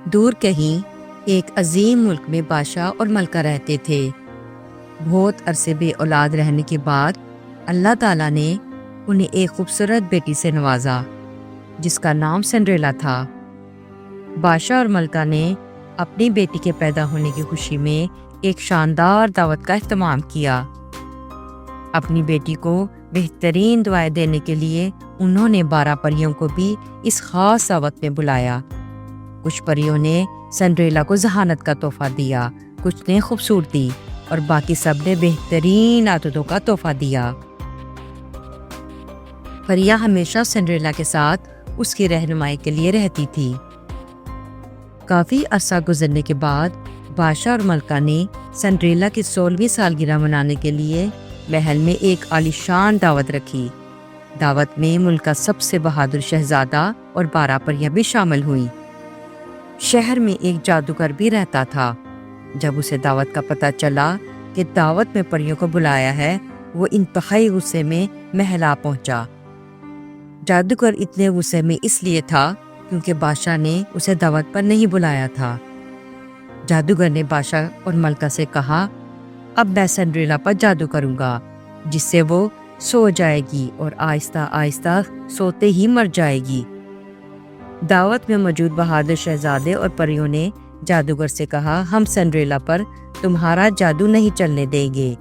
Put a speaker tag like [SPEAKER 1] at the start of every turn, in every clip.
[SPEAKER 1] دور کہیں ایک عظیم ملک میں بادشاہ اور ملکہ رہتے تھے۔ بہت عرصے بے اولاد رہنے کے بعد اللہ تعالیٰ نے انہیں ایک خوبصورت بیٹی سے نوازا جس کا نام سنڈریلا تھا۔ بادشاہ اور ملکہ نے اپنی بیٹی کے پیدا ہونے کی خوشی میں ایک شاندار دعوت کا اہتمام کیا۔ اپنی بیٹی کو بہترین دعائیں دینے کے لیے انہوں نے 12 پریوں کو بھی اس خاص دعوت میں بلایا۔ کچھ پریوں نے سنڈریلا کو ذہانت کا تحفہ دیا، کچھ نے خوبصورتی اور باقی سب نے بہترین عادتوں کا تحفہ دیا۔ پریاں ہمیشہ سنڈریلا کے ساتھ اس کی رہنمائی کے لیے رہتی تھی۔ کافی عرصہ گزرنے کے بعد بادشاہ اور ملکہ نے سنڈریلا کی 16ویں سالگرہ منانے کے لیے محل میں ایک عالیشان دعوت رکھی۔ دعوت میں ملک کا سب سے بہادر شہزادہ اور 12 پریاں بھی شامل ہوئیں۔ شہر میں ایک جادوگر بھی رہتا تھا۔ جب اسے دعوت کا پتہ چلا کہ دعوت میں پریوں کو بلایا ہے، وہ انتہائی غصے میں محل آ پہنچا۔ جادوگر اتنے غصے میں اس لیے تھا کیونکہ بادشاہ نے اسے دعوت پر نہیں بلایا تھا۔ جادوگر نے بادشاہ اور ملکہ سے کہا، اب میں سنڈریلا پر جادو کروں گا جس سے وہ سو جائے گی اور آہستہ آہستہ سوتے ہی مر جائے گی۔ دعوت میں موجود بہادر شہزادے اور پریوں نے جادوگر سے کہا، ہم سنڈریلا پر تمہارا جادو نہیں چلنے دیں گے۔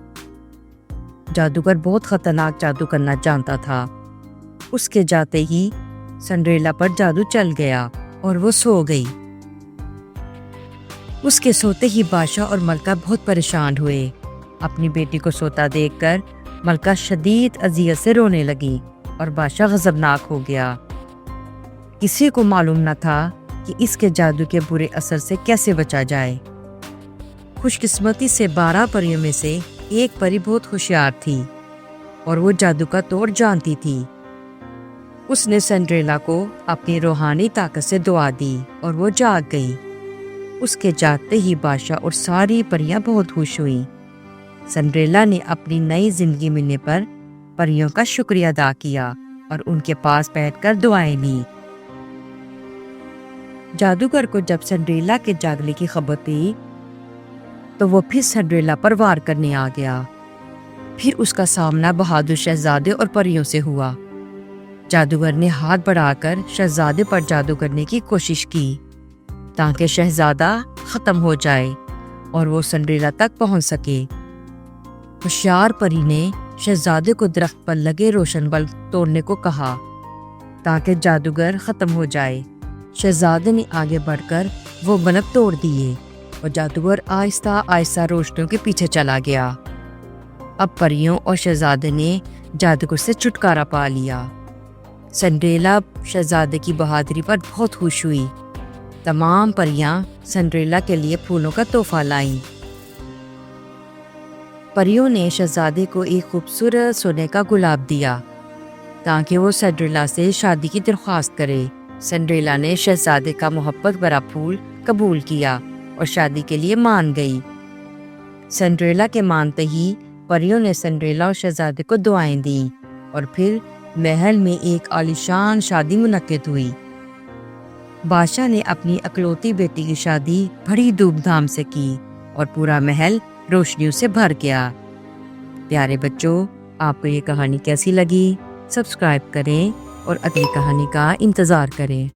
[SPEAKER 1] جادوگر بہت خطرناک جادو کرنا جانتا تھا۔ اس کے جاتے ہی سنڈریلا پر جادو چل گیا اور وہ سو گئی۔ اس کے سوتے ہی بادشاہ اور ملکہ بہت پریشان ہوئے۔ اپنی بیٹی کو سوتا دیکھ کر ملکہ شدید اذیت سے رونے لگی اور بادشاہ غضبناک ہو گیا۔ کسی کو معلوم نہ تھا کہ اس کے جادو کے برے اثر سے کیسے بچا جائے۔ خوش قسمتی سے 12 پریوں میں سے ایک پری بہت ہوشیار تھی اور وہ جادو کا توڑ جانتی تھی۔ اس نے سنڈریلا کو اپنی روحانی طاقت سے دعا دی اور وہ جاگ گئی۔ اس کے جاگتے ہی بادشاہ اور ساری پریاں بہت خوش ہوئیں۔ سنڈریلا نے اپنی نئی زندگی ملنے پر پریوں کا شکریہ ادا کیا اور ان کے پاس بیٹھ کر دعائیں لیں۔ جادوگر کو جب سنڈریلا کے جاگنے کی خبر تھی تو وہ پھر سنڈریلا پر وار کرنے آ گیا۔ پھر اس کا سامنا بہادر شہزادے اور پریوں سے ہوا۔ جادوگر نے ہاتھ بڑھا کر شہزادے پر جادو کرنے کی کوشش کی تاکہ شہزادہ ختم ہو جائے اور وہ سنڈریلا تک پہنچ سکے۔ ہوشیار پری نے شہزادے کو درخت پر لگے روشن بلب توڑنے کو کہا تاکہ جادوگر ختم ہو جائے۔ شہزادے نے آگے بڑھ کر وہ بلب توڑ دیے اور جادوگر آہستہ آہستہ روشنیوں کے پیچھے چلا گیا۔ اب پریوں اور شہزادے نے جادوگر سے چھٹکارا پا لیا۔ سنڈریلا شہزادے کی بہادری پر بہت خوش ہوئی۔ تمام پریاں سنڈریلا کے لیے پھولوں کا تحفہ لائیں۔ پریوں نے شہزادے کو ایک خوبصورت سونے کا گلاب دیا تاکہ وہ سنڈریلا سے شادی کی درخواست کرے۔ سنڈریلا نے شہزادے کا محبت بھرا پھول قبول کیا اور شادی کے لیے مان گئی۔ سنڈریلا کے مانتے ہی پریوں نے سنڈریلا اور شہزادے کو دعائیں دیں اور پھر محل میں ایک عالیشان شادی منعقد ہوئی۔ بادشاہ نے اپنی اکلوتی بیٹی کی شادی بڑی دھوم دھام سے کی اور پورا محل روشنیوں سے بھر گیا۔ پیارے بچوں، آپ کو یہ کہانی کیسی لگی؟ سبسکرائب کریں اور اگلی کہانی کا انتظار کریں۔